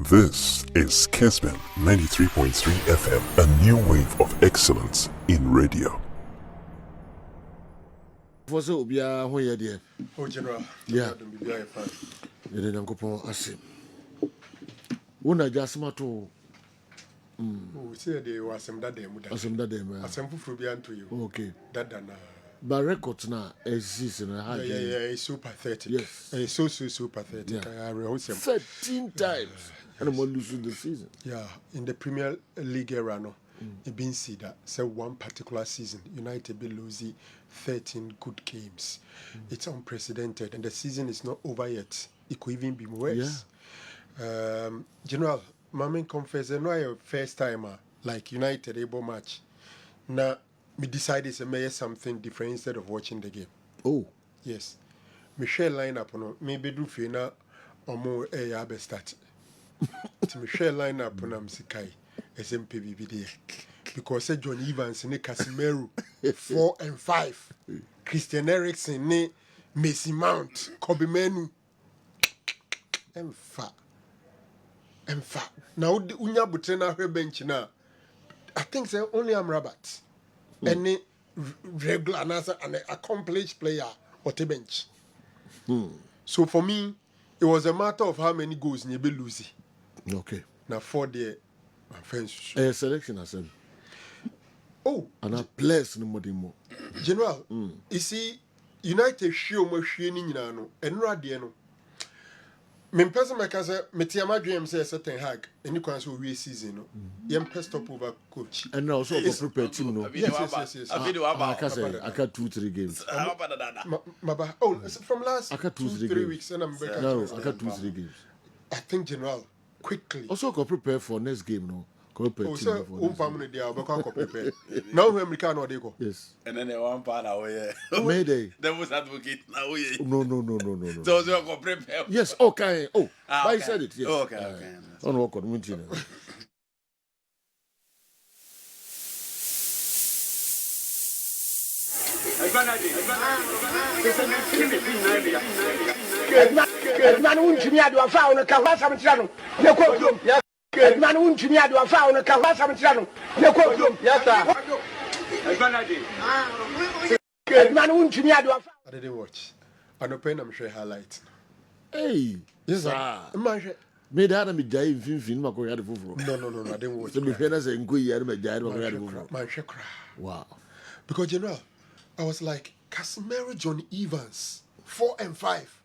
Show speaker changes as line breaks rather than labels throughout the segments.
This is Kessben 93.3 FM, a new wave of excellence in radio.
For so be a who dear.
Oh, General.
Yeah.
Very fine.
You didn't go for us. Una just matter.
Oh, say there was some that day.
Asem that day, man.
Some food be to you.
Okay.
That done.
But records now exist in a hard
Yeah, it's so pathetic.
Yes.
It's so pathetic.
Yeah.
I rehearse him.
13 times. And I'm losing the season.
Yeah, in the Premier League era, no, it been see that. So one particular season, United be losing 13 good games. It's unprecedented, and the season is not over yet. It could even be worse. Yeah. General, my main confess, I know your first timer like United able match. Now, me decided to make something different instead of watching the game.
Oh.
Yes. Me share lineup no, maybe do fina omo abe start. Me share lineup no am sikai SMPBB there. Because John Evans ne Casemiro 4 and 5. Christian Eriksen ne Messi Mount, Kobe Menu. Emfa. Now unya butrena her bench na. I think say only Amrabat. Any regular and an accomplished player or the bench. So for me, it was a matter of how many goals you be losing.
Okay.
Now for the offense.
Selection as well.
Oh,
and I place no more.
General, you see, United show more shiny no, and radio no. Me person my casa, me tiama dream say certain hag, and you can so we season no. Yem pest up over coach.
And also prepare team no.
Yes.
I can say I got 2-3 games.
Oh, from last
I got
2-3 weeks, and I'm back.
No, I got 2-3 games.
I think General quickly.
Also go prepare for next game no.
Oh, so family they are prepare. Now we American or they go.
Yes.
And then they one pound away.
Mayday.
That was advocate now.
No.
So you go prepare.
Yes, okay. Oh, I
okay.
said it. Yes.
Okay.
On work on Munchina.
Man won't me do a found a Kawasam Channel. No quote. Yes, man won't me do a found a Kawasam Channel. No quote. Yes, sir. Man won't me do a
I didn't watch. I no pen I'm sure highlights.
Hey,
Yes,
sir. Me that me die in fin ma ko yade foforo.
No, I didn't watch.
So me fena say nko yare me die ma ko yade foforo.
Man shekra.
Wow.
Because General, I was like Casemiro, John Evans, 4 and 5.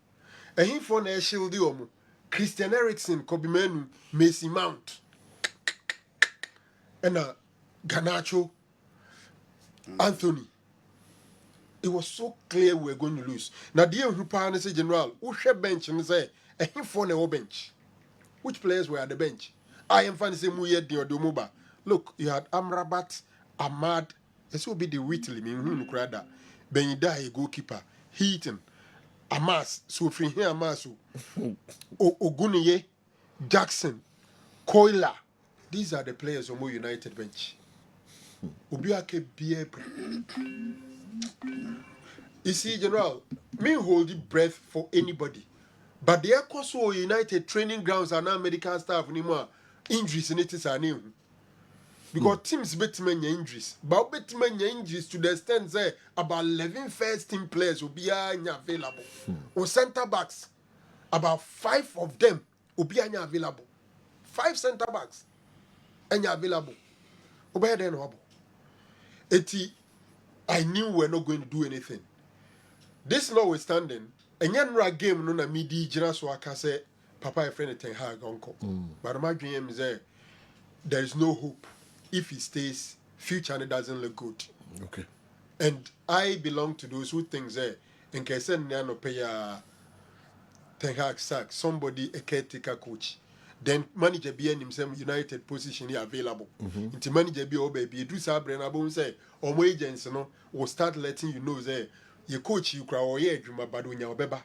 And he for na shield omo. Christian Eriksen, Kobe Menu, Messi Mount. And Garnacho, Anthony. It was so clear we were going to lose. Now, dear who say General, who share bench and say, and him for no bench. Which players were at the bench? I am finding say Muye Diodomoba. Look, you had Amrabat, Ahmad. This will be the Whitley, Krada, Benidai goalkeeper, Heaton, Amas, so free here Amasu, Oguniye, Jackson, Koila. These are the players on Mo United bench. Obiake Biebra. You see, General, me hold the breath for anybody. But the Ecoso United training grounds are now medical staff anymore. Injuries in it is a name. Because teams bet many injuries. But bet many injuries to the extent that about 11 first team players will be available. Or centre backs, about 5 of them will be available. 5 centre backs are available. I knew we were not going to do anything. This notwithstanding, and yan game no na midi jira so aka say papa a friend Ten Hag uncle. But my dream is there is no hope. If he stays, future and it doesn't look good.
Okay.
And I belong to those who think that in case no pay Ten Hag sack somebody a caretaker coach. Then manager be himself United position here available. Into manager be oh baby, do sabre na bon say or more agents no will start letting you know that your coach you cry or yeah dream about when you're beba.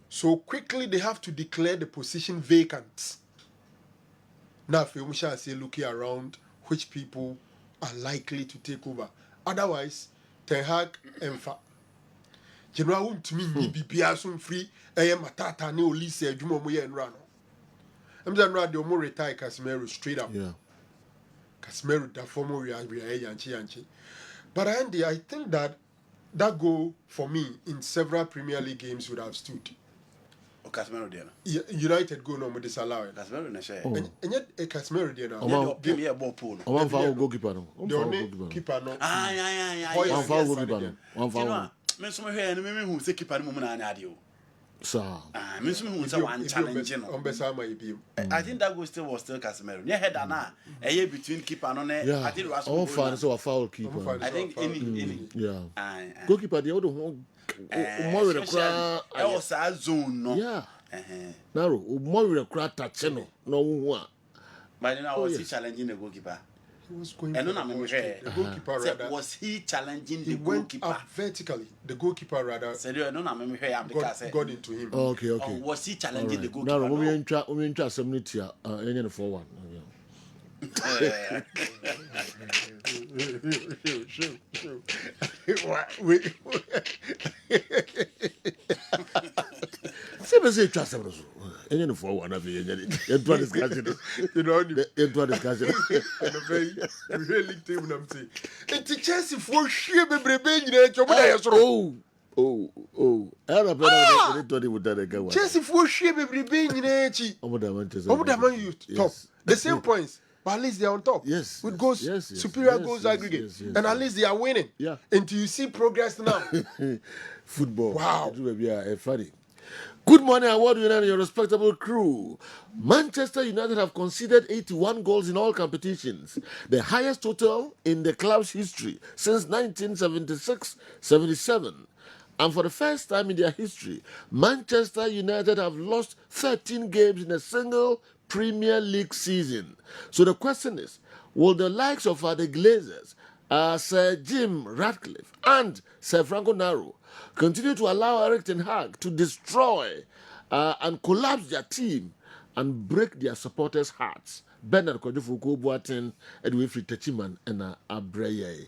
So quickly they have to declare the position vacant. Now if we shall say looking around which people are likely to take over. Otherwise, Ten Hag and General to me be free matata ne oli se adwuma mo ye nra no. I'm just not the more retire Casemiro straight up.
Yeah.
Casemiro that former we are yanchi. But Andy, I think that goal for me in several Premier League games would have stood.
O Casemiro there.
United go no more disallow it.
Casemiro na share.
And yet a Casemiro there now.
Yeah, Premier ball pool.
One foul goalkeeper no.
The only keeper no.
Ah.
One foul goalkeeper no. One
You know,
foul.
me so me hwe me who say keeper no mu na na ade o.
Sir.
Ah, me so me who say one challenge no.
On Besama Ibim.
I think that goal still was still Casemiro. Near header na. Eh between keeper no na.
Yeah.
I think it was
One foul so a foul keeper.
I think any.
Yeah.
Ah.
Goalkeeper the other one more with the crowd.
I was a zone no.
Yeah. Naro, more with the crowd touch no. No one.
But then I was challenging the goalkeeper.
He was going
And
for
no,
the
I'm
ball
sure.
straight. The goalkeeper rather.
Was he challenging
He
the
went
goalkeeper?
up vertically. The goalkeeper rather
Said you no, I'm sure because
got into him.
Okay.
or was he challenging the goalkeeper?
Naro, we
No.
in 70 here. Any 4-1. Say trust them. Any 4-1 of you. Into discussion.
You know,
Into discussion.
and a very really team I'm saying. And the Chelsea for sure be bring you
Oh. Era better than Tony would that
Chelsea for sure be bring you Omudaman you top. The same points. But at least they are on top.
Yes.
With goals,
Yes.
superior goals aggregate. And at least they are winning.
Yeah.
Until you see progress now.
Football.
Wow.
It will be funny. Good morning, award winner and your respectable crew. Manchester United have conceded 81 goals in all competitions, the highest total in the club's history since 1976-77. And for the first time in their history, Manchester United have lost 13 games in a single Premier League season. So the question is, will the likes of the Glazers, Sir Jim Ratcliffe and Sir Franco Naro continue to allow Eric Ten Hag to destroy and collapse their team and break their supporters' hearts? Bernard Kojofuku Boateng, Edwin Techiman, and Abreye.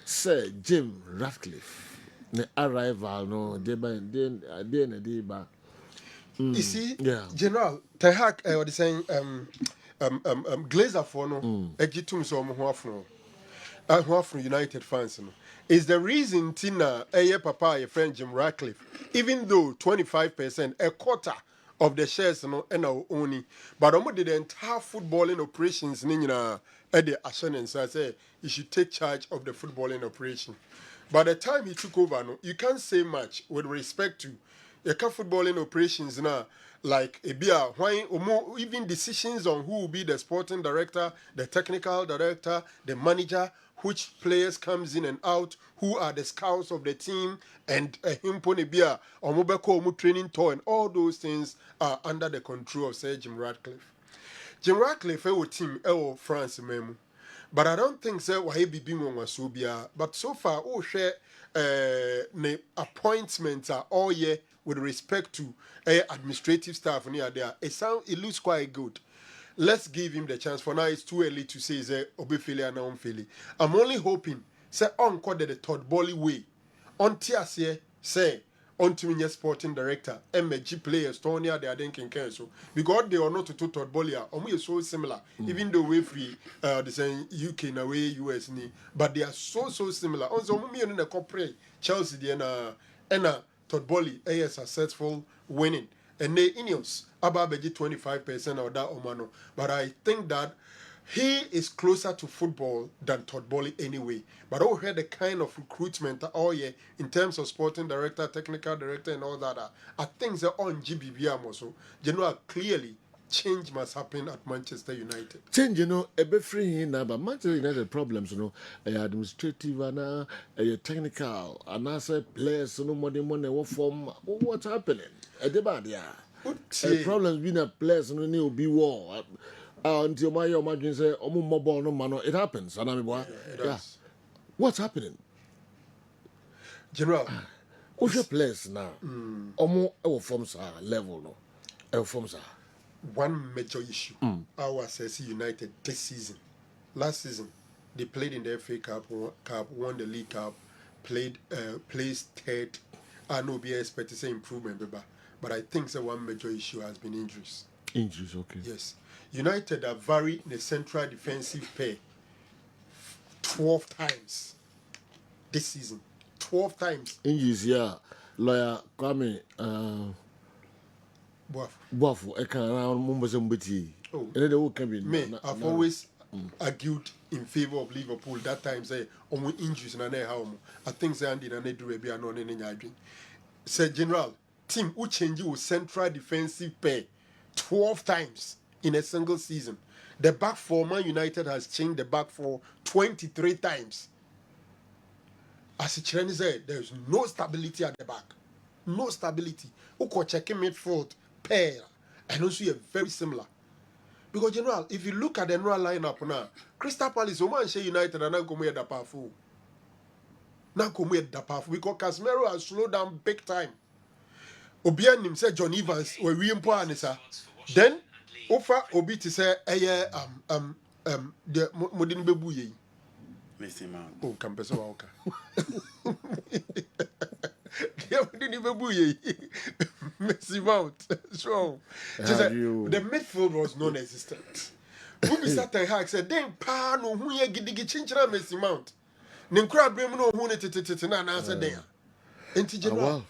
Sir Jim Ratcliffe. The arrival, no,
You see,
Yeah.
General, Ten Hag, what they saying, Glazer for no, Egitum so who from United fans, no, is the reason Tina, papa, your friend Jim Ratcliffe, even though 25%, a quarter of the shares, no, and our only, but almost the entire footballing operations, Nina, at the assurance, I say, you should take charge of the footballing operation. By the time he took over, no, you can't say much with respect to the footballing operations now. Like why even decisions on who will be the sporting director, the technical director, the manager, which players comes in and out, who are the scouts of the team, and him ponebia or mobile training tour, and all those things are under the control of Sir Jim Ratcliffe. Jim Ratcliffe, team, France, memo. But I don't think so. Why be being but so far, share the appointments are all year with respect to administrative staff near there. It looks quite good. Let's give him the chance. For now, it's too early to say is Obefele and Onfele. I'm only hoping say on the third bally way. On Tiasie say on to sporting director, MG players, Tonya, they are thinking cancel. Because they are not to third bally, we are so similar. Even though we free the same UK and away US but they are so similar. Also, we are in a corporate Chelsea and third bally a successful winning. And they Ineos about 25% of that Omano. But I think that he is closer to football than Todd Bowley anyway. But I heard the kind of recruitment in terms of sporting director, technical director, and all that. I think they're on GBBM also. General, clearly, change must happen at Manchester United.
Change, a bit free now, but Manchester United problems, administrative and technical, and also players, no money, what form, what's happening? Problems being a players, no need be war. Until my imagine say, mobile no man, it happens. And I'm what's happening?
General,
what's your place now? Our forms are level, no? Our forms are.
One major issue, our SSC United this season. Last season, they played in the FA Cup, won the League Cup, placed third. I know be expect to say improvement, but I think that one major issue has been injuries.
Injuries, okay.
Yes. United are varied the central defensive pair 12 times this season. 12 times.
Injuries, yeah. Lawyer Kwame, Buafu, I can around Mumbasa Mbiti.
Oh.
And then they will come in.
Me, I've always argued in favor of Liverpool. That time, say, on injuries, and I think they ended and they do a bit of non. Say, General, team who change you central defensive pair 12 times in a single season. The back four, Man United has changed the back four 23 times. As a Chinese said, there is no stability at the back. No stability. Who could check midfield pair and also you're very similar. Because General, if you look at the general lineup now, Crystal Palace, Oman United and now come here the powerful. Now come here the powerful because Casemiro has slowed down big time. Obian him said John Evans were we anisa. Then Ofa Obi to say the modern bebu ye. Oh, Campesa Walker. Messi Mount. So the midfield was non-existent. Who be sat and said, then pa no who ye gidigi chinchra Messi Mount. Ninkra brim no who ne na answer there. Wow.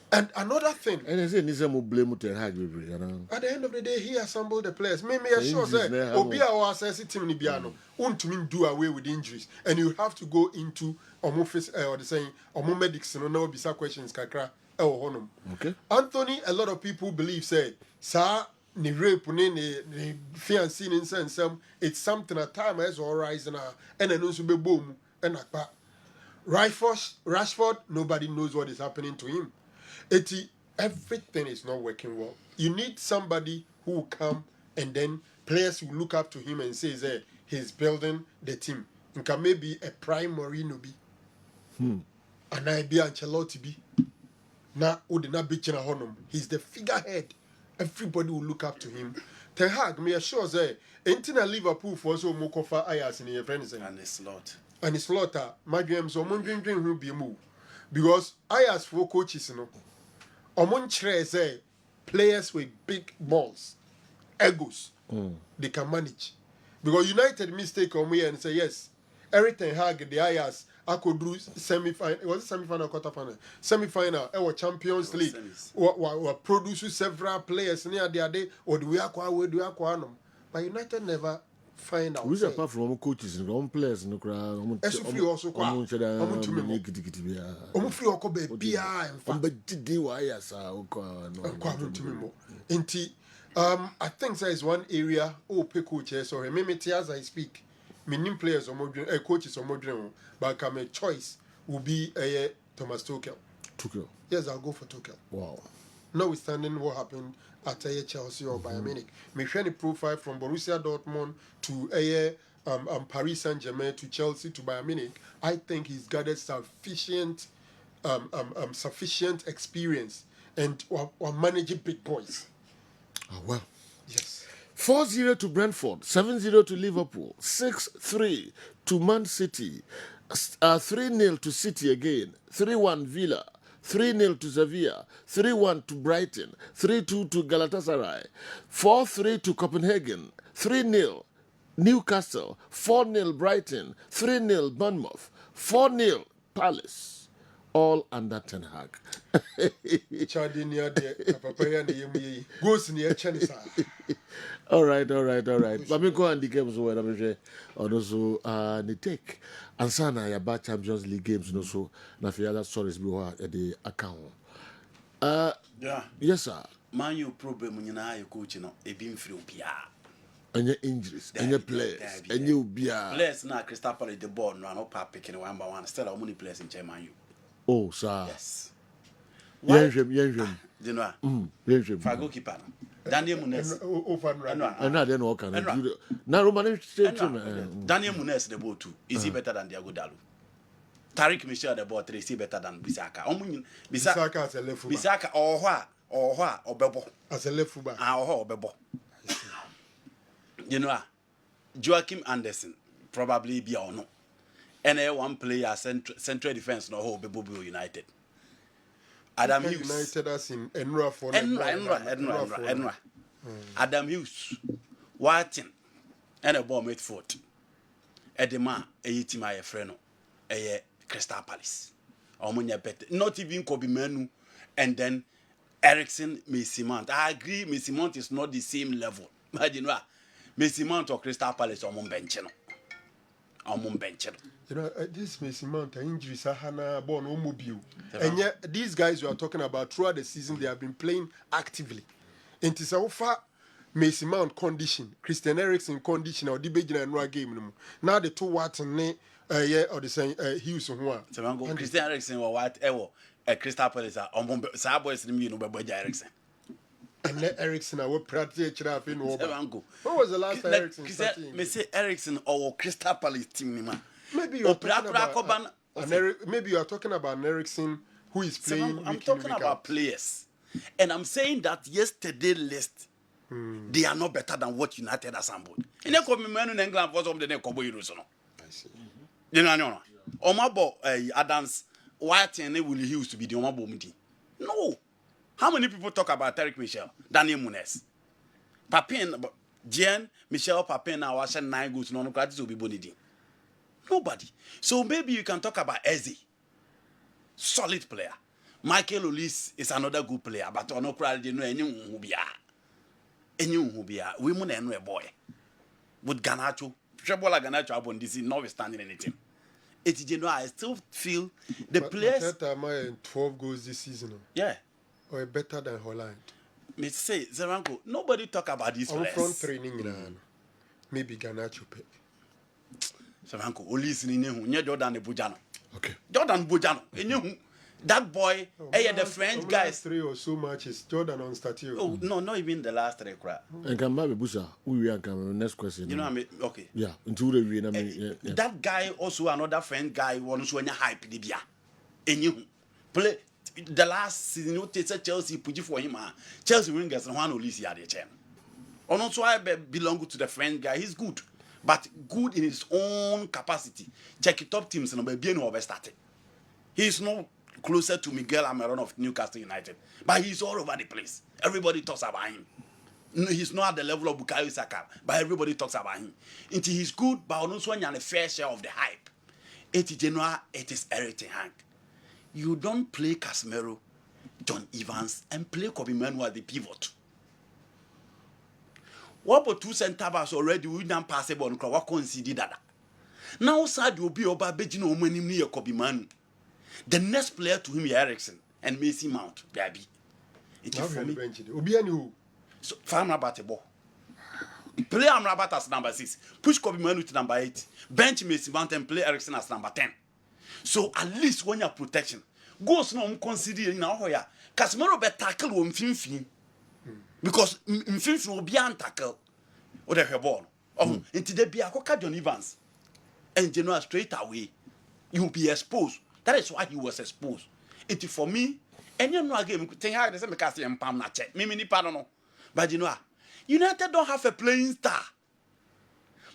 And another thing.
And I say, Nizam blame Ten Hag.
At the end of the day, he assembled the players. Me assure say, Obia or assess team Nibiano, won't mean do away with injuries, and you have to go into office or the saying medics and no bisa questions kakra honum.
Okay.
Anthony, a lot of people believe say, sir, ni rape ni fiancé in sense it's something at time as all rise and then also be boom and akpa. Rashford, nobody knows what is happening to him. Everything is not working well. You need somebody who will come and then players will look up to him and say, hey, he's building the team. And can maybe a prime Mourinho be. And I be Ancelotti be. Now, he's the figurehead. Everybody will look up to him. Ten Hag, me assure say, anything at Liverpool for so Mokofa Ayas in your friends.
And it's lot.
And it's slaughter. My dreams are wondering who be moved. Because Ayas for coaches, you know. Among say players with big balls, egos, they can manage. Because United mistake on me and say yes, everything Hag the Ayas I could do semi-final. Was it semi-final, quarter-final? Semi-final. Our Champions League. We produce several players near the day or do we acquire them? But United never find out.
Who's apart from coaches and players and
free also I think there is one area pay coaches or maybe as I speak, meaning players or coaches or modern, but my choice will be Thomas Tuchel. Yes, I'll go for Tuchel.
Wow.
Notwithstanding what happened at Chelsea or Bayern Munich. Me share the profile from Borussia Dortmund to Paris Saint-Germain to Chelsea to Bayern Munich. I think he's gathered sufficient experience and or managing big boys.
Oh, well.
Yes.
4-0 to Brentford, 7-0 to Liverpool, 6-3 to Man City, 3-0 to City again, 3-1 Villa, 3-0 to Sevilla, 3-1 to Brighton, 3-2 to Galatasaray, 4-3 to Copenhagen, 3-0 Newcastle, 4-0 Brighton, 3-0 Bournemouth, 4-0 Palace. All under Ten Hag. All right. Let me go and the games where I'm sure. Also, the take. And sana ya bad Champions League games no so. Na fi other stories be at the account.
Yeah.
Yes, sir.
Man, you problem when you coach no. E been free pia.
And your injuries, and your players, and you be
players now. Crystal Palace the ball no pop picking one by one. Still how many players in Chairman you.
Oh, sir.
Yes.
Yes.
Do you know?
Yes.
For goalkeeper. Daniel Munes.
And now then what can I do? Now Roman
Daniel Munes the ball too. Is he better than Diego Dalu? Tariq Michel the ball 3 is he better than Bisaka?
Bisaka as a left fullback.
Bisaka or Bebo.
As a left fullback.
Or Bebo. You know, Joachim Anderson probably be or no. And one player central defense no whole Bebo United. Adam Hughes
United as in Enra for
Enra. Adam Hughes, Watson, and a ball made foot. Edema, a team I a friend, a Crystal Palace. Omunya better. Not even Kobe Manu, and then Ericsson, Macy Mount. I agree, Macy Mount is not the same level. Imagine what Macy Mount or Crystal Palace or Mumbencheno. Or Mumbencheno.
You know, this Mason Mount injury, Sahana, born mobile. And yet, these guys you are talking about throughout the season, they have been playing actively. And so far, Mason Mount condition, Christian Eriksen condition, or the Beijing and Noah game. Now the 2 Watts and or the same Hughes and one.
Christian Eriksen or whatever, a Crystal Palace or Saboys, you know, by Eriksen.
And let Eriksen, I will practice in over. What was the last time Eriksen?
May say Eriksen or Crystal Palace team.
Maybe you are talking about maybe you are talking about an Eriksen who is playing.
I'm talking about players, and I'm saying that yesterday list they are not better than what United assembled. In the coming in England was of the name Kobo Heroes.
I see.
You know, Omabo Adams White and Willie Hughes to be the Omabo meeting. No, how many people talk about Eric Michel, Daniel Munes, Papin, Jean Michel Papin? Now was 9 goals. No, will be Bonidi. Nobody. So maybe you can talk about Eze. Solid player. Michael Olise is another good player, but on no crowd, you know, anyone who be women and a boy. With Ganacho, Trebola Ganacho upon this, notwithstanding anything. It's general, I still feel the players.
12 goals this season.
Yeah.
Or better than Holland.
Me say, Zeranko, nobody talk about these players.
Front training, maybe Ganacho.
Savanko, Olise ni Jordan Bujano.
Okay.
Jordan Bujano. That boy, the French guys.
Last 3 or so matches, Jordan on statue.
Oh no, not even the last 3 crap.
And come back, Busa. We are coming. Next question.
You know what I mean? Okay.
Yeah. Until the we
that guy also another French guy wants when you hype the beer. And you play the last season. You take Chelsea put for him. Chelsea wingers and one Olise at the chair. And also I belong to the French guy. He's good. But good in his own capacity. Check it top teams and be no started. He's not closer to Miguel Almiron of Newcastle United, but he's all over the place. Everybody talks about him. No, he's not at the level of Bukayo Saka, but everybody talks about him. Until he's good, but also when you're a fair share of the hype. It is Eric Ten Hag. You don't play Casemiro, John Evans, and play Kobe Manu at the pivot. What about 2 center backs already? We don't pass it on. What consider that? Now, sad will be over Bejino money near Kobe Manu. The next player to him is Eriksen and Macy Mount, baby. It is for me. So, Farm Rabat a ball. Play Amrabat as number 6. Push Kobe Manu to number 8. Bench Macy Mount and play Eriksen as number 10. So, at least when you're protection, goes no consider now here. Casemiro be tackle on fin. Because Mfinfin will be tackle or the ball. Oh, into the be a John Evans. And general straight away, you'll be exposed. That is why he was exposed. It for me, and you know again, think how the same cast and Pam Nache. Mimi pardon. But you know, United don't have a playing star.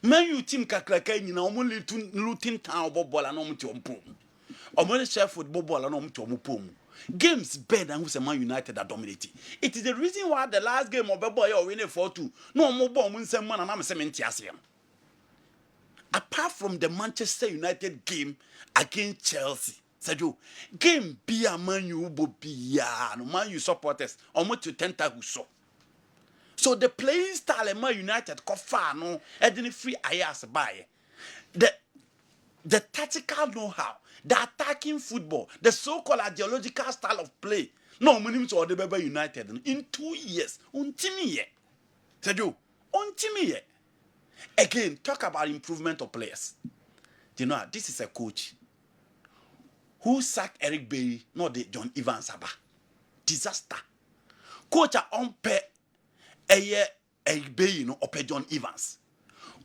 Man, you team Kakraka, you know, only looting town ball and on to Pum. Or when chef football and on to Mupum. Games better than who's a Man United that dominated. It is the reason why the last game of a boy or winning 4-2. No more bomb wins some man and I'm a cementasium. Apart from the Manchester United game against Chelsea, Sergio, game be a Man U be no Man U supporters almost to 10 times so the playing style of Man United go far no, and then free ayas by the tactical know-how. The attacking football, the so-called ideological style of play. No, my name is Odebebe United in 2 years. Untimi. Sergio, untimi. Again, talk about improvement of players. You know, this is a coach who sacked Eric Bailly, not the John Evans Abba. Disaster. Coach on-pe Eric Bailly, no, ope John Evans.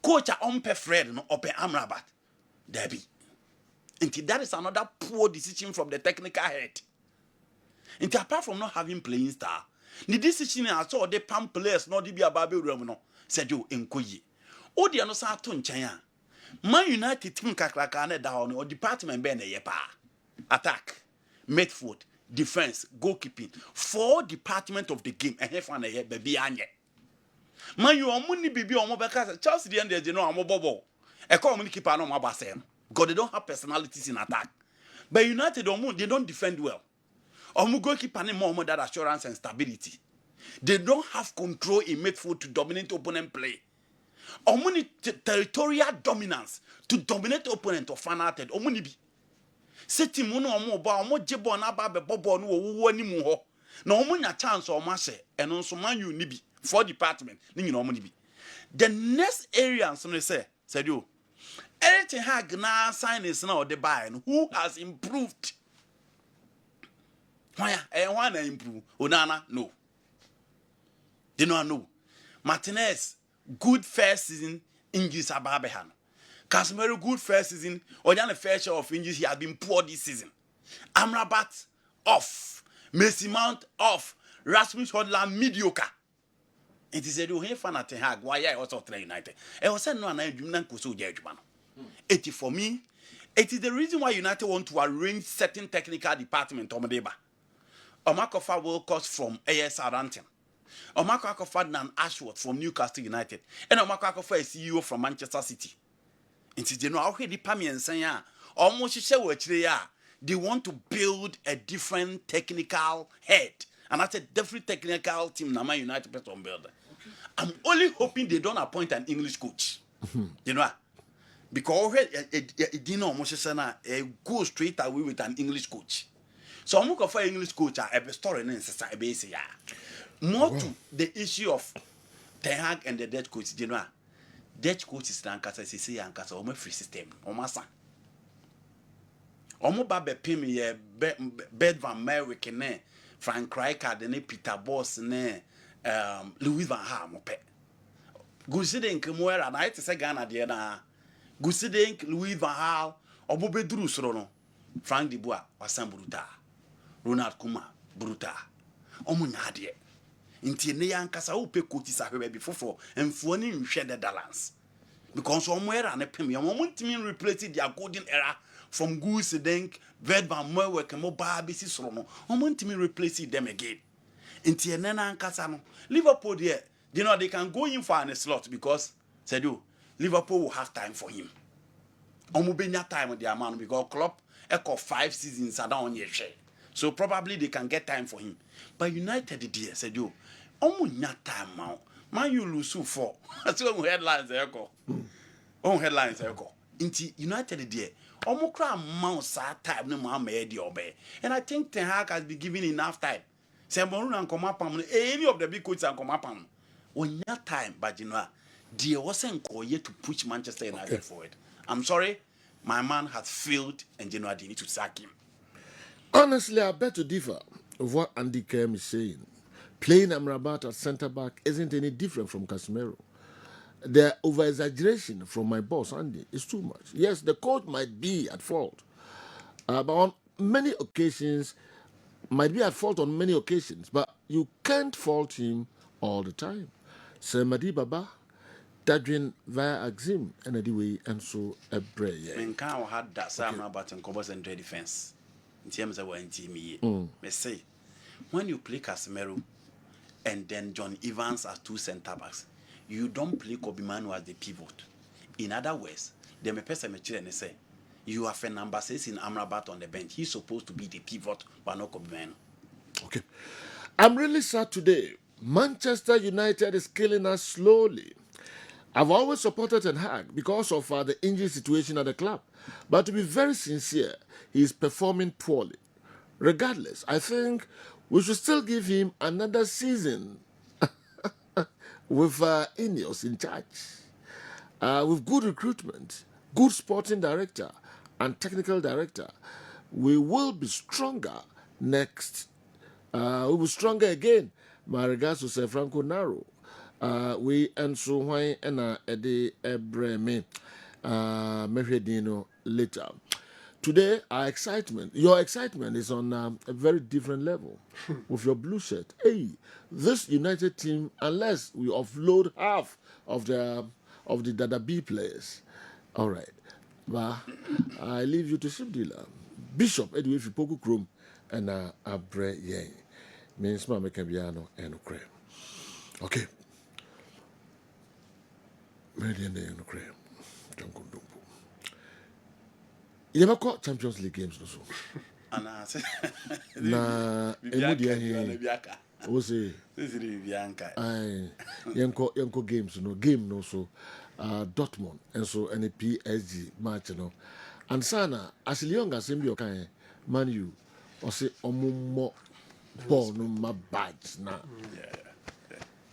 Coach on-pe Fred, no, ope Amrabat. Debbie. Until that is another poor decision from the technical head. Until apart from not having playing star, the decision I saw the pump players not be a baby room no said you enkoye. O the no sa to nchen Man United team kakraka na down or department be na yepa. Attack, midfield, defense, goalkeeping, 4 department of the game and have na here baby anye. Man, you are money baby or more because Chelsea the end there, you know, I'm a bubble. A common keeper no more basem. God, they don't have personalities in attack. But United they don't defend well. Omu goalkeeper need more that assurance and stability. They don't have control in midfield to dominate opponent play. Omu need territorial dominance to dominate opponent of fan outed. Omu ni bi. Seti muno omu ba omu jebo na ba be bobo no wo ni mu ho. Na omu nya chance omu ase eno nso man you ni bi for department ni nyina omu ni bi. The next area nso say said you anything hag na sign is now the buy who has improved. Why na improve? Onana no. They don't know. Martinez good first season injuries ababehan. Casemiro good first season or the first share of injuries he has been poor this season. Amrabat off. Messi Mount off. Rasmus Hojlund mediocre. It is a do here fan at Hag. Why I also train United. I was saying no and I do not go so judgment. It is for me. It is the reason why United want to arrange certain technical department on Modeba. Omakofa will cost from AS Southampton. Omako Akofa Nan Ashworth from Newcastle United. And Omako Akofa is CEO from Manchester City. It is how he Pami and say almost they want to build a different technical head. And that's a different technical team Nama United person builder. I'm only hoping they don't appoint an English coach. You know, because it didn't almost go straight away with an English coach. So I'm looking for an English coach a story and say more to the issue of Ten Hag and the Dutch coach. You know, Dutch coach is Lankasa CC and Casa Omo free system. Omasa. Omo Babe Pimi Bed Van Merwick ne Frank Rijkaard ne Peter Bosz ne Louis Van Gaal mope. Gusiden Kemuera na ite se Ghana de na. Gusiden Louis Van Gaal obo bedru soro no. Frank de Boer wasan bruta. Ronald Koeman bruta. Omo nya de. Inti ne yankasa wo pe coach sa hwe be fofo emfo ni nhwe the balance. Because omo era ne pem ya omo ntimi replace their golden era from Goose Denk, Ved Van Merwek, and Mobile Basis Rono. I'm want to replace them again. In Tiana and Casano. Liverpool, there, you know, they can go in for a slot because, said you, Liverpool will have time for him. Omubenya time with their man because Klopp echo 5 seasons are down your share. So probably they can get time for him. But United, dear, said you, Omunya time now. Man, you lose 4. That's what headlines echo. On headlines echo. Inti United, dear. Omukra mouse time no man made your bay. And I think Ten Hag has been given enough time. Sembonu and Komapam, any of the big coaches and Komapam. When that time, but you know, there wasn't yet to push Manchester United forward. I'm sorry, my man has failed and you know they need to sack him.
Honestly, I beg to differ of what Andy KERM is saying. Playing Amrabat at centre back isn't any different from Casemiro. The over-exaggeration from my boss, Andy, is too much. Yes, the coach might be at fault, but on many occasions, might be at fault on many occasions, but you can't fault him all the time. Sir Madi Baba, Dadrin via Axim, and anyway, and so a prayer.
Menkao had that Sam Rabat and Cobos and defense. In terms of one team, may say, when you play Casemiro and then John Evans as 2 centre backs, you don't play Kobe Manu as the pivot. In other words, the person and say, you have a number 6 in Amrabat on the bench. He's supposed to be the pivot, but not Kobe Manu.
Okay. I'm really sad today. Manchester United is killing us slowly. I've always supported Ten Hag because of the injury situation at the club. But to be very sincere, he is performing poorly. Regardless, I think we should still give him another season with Ineos in charge. With good recruitment, good sporting director, and technical director, we will be stronger next. We will be stronger again. My regards to Sir Franco NARO. We and so why and Eddie Ebreme Mehedino later. Today, your excitement is on a very different level with your blue shirt. Hey, this United team, unless we offload half of the Dada B players, all right. But I leave you to ship dealer Bishop Edwin Fipoku Chrome and Abre Yang. Means Mama Cambiano and Creme. Okay. Meridian Day no cram. Jungle Dumbo. You never caught Champions League games, no so.
And I said,
Na Emudi ahi. Wo say
this is Bianca.
I yanko games no game no so Dortmund and so any PSG match no. And sana as young as him be okay Man U or say omumo ball no my badge na.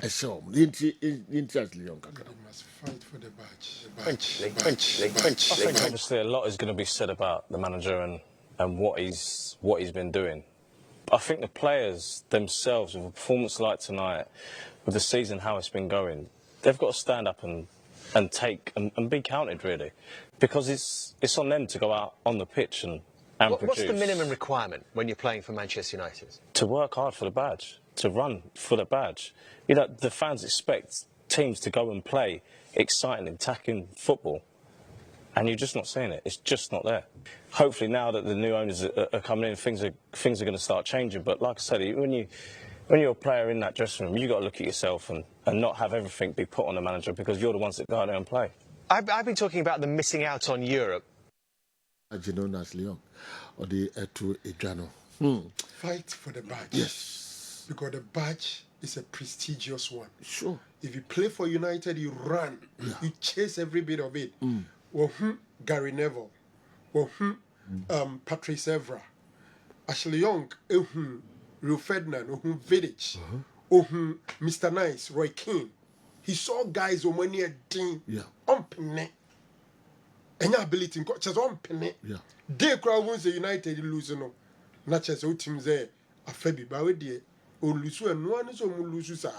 I show inti as young kaka.
They must fight for the badge.
I think obviously a lot is going to be said about the manager and what he's been doing. I think the players themselves, with a performance like tonight, with the season how it's been going, they've got to stand up and take and be counted really, because it's on them to go out on the pitch and produce.
What's the minimum requirement when you're playing for Manchester United?
To work hard for the badge, to run for the badge. You know, the fans expect teams to go and play exciting, attacking football. And you're just not seeing it. It's just not there. Hopefully now that the new owners are coming in, things are going to start changing. But like I said, when you're a player in that dressing room, you've got to look at yourself and not have everything be put on the manager, because you're the ones that go out there and play.
I've been talking about them missing out on Europe.
As Leon or the Etu Ejano.
Fight for the badge.
Yes.
Because the badge is a prestigious one.
Sure.
If you play for United, you run. You chase every bit of it. Gary Neville. Patrice Evra. Ashley Young. Rio Ferdinand. Vidic. Mr. Nice. Roy Keane. He saw guys on many a team. On penny. Any ability in coaches on penny. They crowd wins the United losing. Not just all teams there. A Febi Bawedi. Or Lusu and one is on Lusu.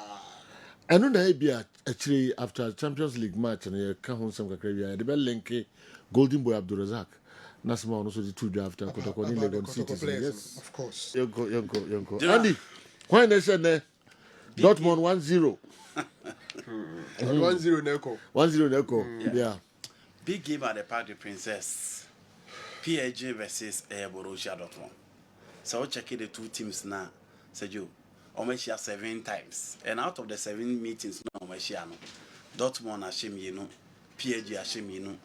I know that be actually after Champions League match and you come home some Caribbean. The bell link Golden Boy Abdulrazak. Nasma also the two after Kotoko in Legon City. Yes,
of course.
Yonko. Andy, why they said Dortmund 1-0.
1-0 Neko.
1-0 Neko. Yeah.
Big game at the Parc des Princes. PSG versus Borussia Dortmund. So we'll check the two teams now. Sergio. Omeshia 7 times, and out of the 7 meetings, no Omeshia no. Dortmund Ashim you PSG Ashim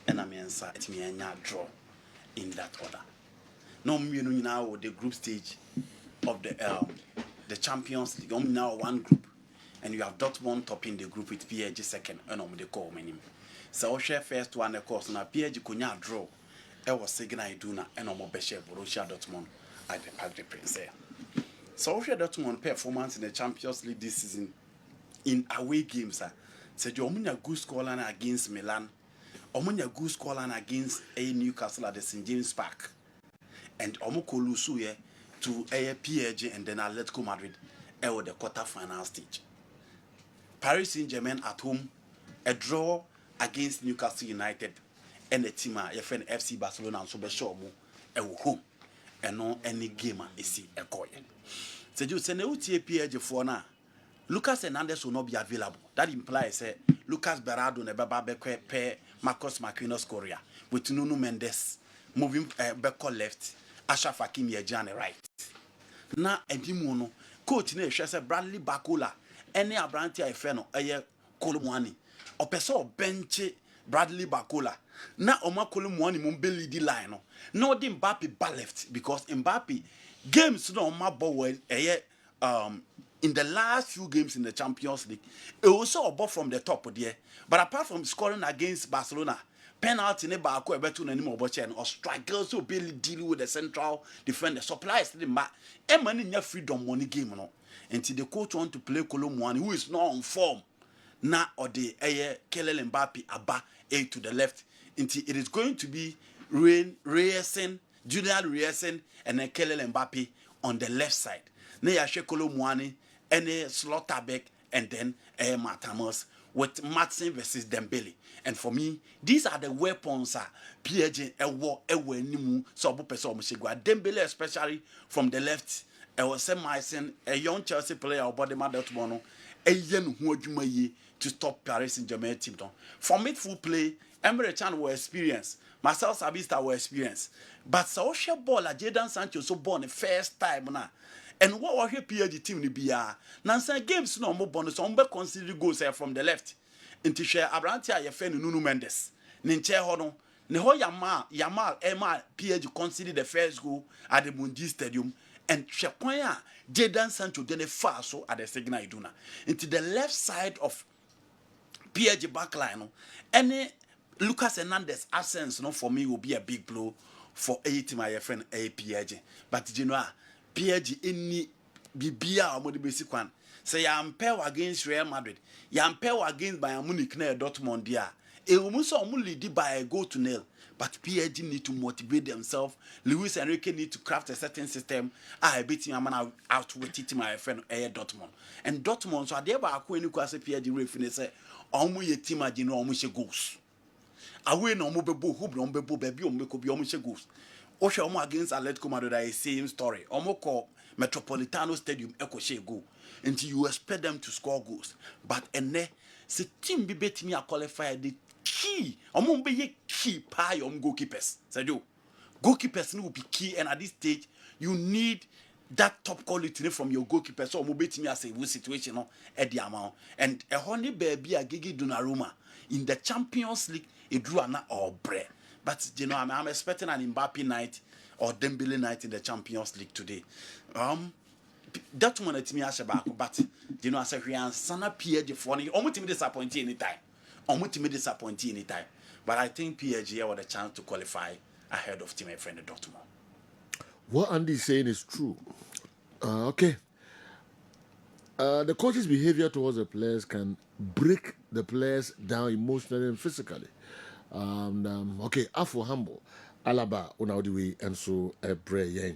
and Amiensa it me draw in that order. No now the group stage of the Champions League. Now one group, and you have Dortmund topping the group with PSG second, and they call many. So share first one of course na PSG kunya draw. It was Signal Iduna and Omobeshe Borussia Dortmund at the Parc des Princes. So we Dortmund performance in the Champions League this season in away games. Said you omunya good scoreline against Milan, omunya good scoreline against Newcastle at the St James Park, and omukolusu to PSG and then Atletico Madrid at the quarter-final stage. Paris Saint-Germain at home, a draw against Newcastle United, and the team FC Barcelona and so be sure at home, and no any game is a coin. So you say no PSG for now. Lucas Hernandez will not be available. That implies Lucas Berardo never be Marcos Marquinhos Correa with Nuno Mendes moving back left, Ashraf Hakimi Ejane right. Now Edimuno coach ne say Bradley Bakola any Abranti Ifeno Kolomwani or person bench Bradley Bakola. Now Oma Kolomwani Mumbeli di line no di Mbappe back left because Mbappe games no ma ball in the last few games in the Champions League, it also a ball from the top there. But apart from scoring against Barcelona, penalty ne ba ko ebetu na nimo oboche or strikers so barely deal with the central defender. Supplies the ma e mani nya freedom money game no. Until the coach want to play Kolomwani who is not on form. Na or the Kylian Mbappe aba to the left. Until it is going to be Reyerson, Julian Reyerson and then Kylian Mbappe on the left side. Ne ya Kolomwani and Slotterbeck and then Matamos with Matson versus Dembele. And for me, these are the weapons PSG nimu so person Dembele especially from the left. I was Matson, a young Chelsea player or body mother tomorrow, a young who to stop Paris Saint-Germain team. For midfield play, Emre Can were experienced. Marcel Sabitzer were experienced. But social ball Jadon Sancho so born the first time now. And what was your PSG team to be? Nancy games no more bonus on be consider goals from the left. Nti hwɛ aberante a yɛfɛ no Nuno Mendes ne nkyɛn hɔ no ne hɔ Yamal Emma PSG conceded the first goal at the Mundi Stadium and hwɛ kwan a Jadon Sancho de ne fa so at the Signal Iduna into the left side of PSG backline no any Lucas Hernandez absence no for me will be a big blow for a team my friend a PSG but you know PSG any bibia or basic one say I'm pair against Real Madrid I'm pair against Bayern Munich na Dortmund dia e will so lead by a goal to nil but PSG need to motivate themselves. Luis Enrique need to craft a certain system. I beat him out with my friend a Dortmund and Dortmund so they ba ko any kwase PSG referee say omo ye team agino omo she goals away no omo bebo hoop no bebo baby omo ko bi omo she goals o hwe omo against Atletico Madrid is same story omo ko Metropolitano Stadium eko she goal until you expect them to score goals but ene se team bi betimi a qualify the key omo be ye key pa your goalkeepers said you goalkeepers will be key and at this stage you need that top quality from your goalkeeper so omo betimi as a situation no at the amount and a honey baby a Gigi Donnarumma in the Champions League it drew an or bread but you know I'm expecting an Mbappe night or Dembele night in the Champions League today that one at me as but you know as a Rian Sana PSG for any almost me disappointed anytime but I think PSG have the chance to qualify ahead of team friend Dortmund.
What Andy is saying is true. Okay. The coach's behavior towards the players can break the players down emotionally and physically. Okay, Afro humble, Alaba, Unaudi, and so a prayer.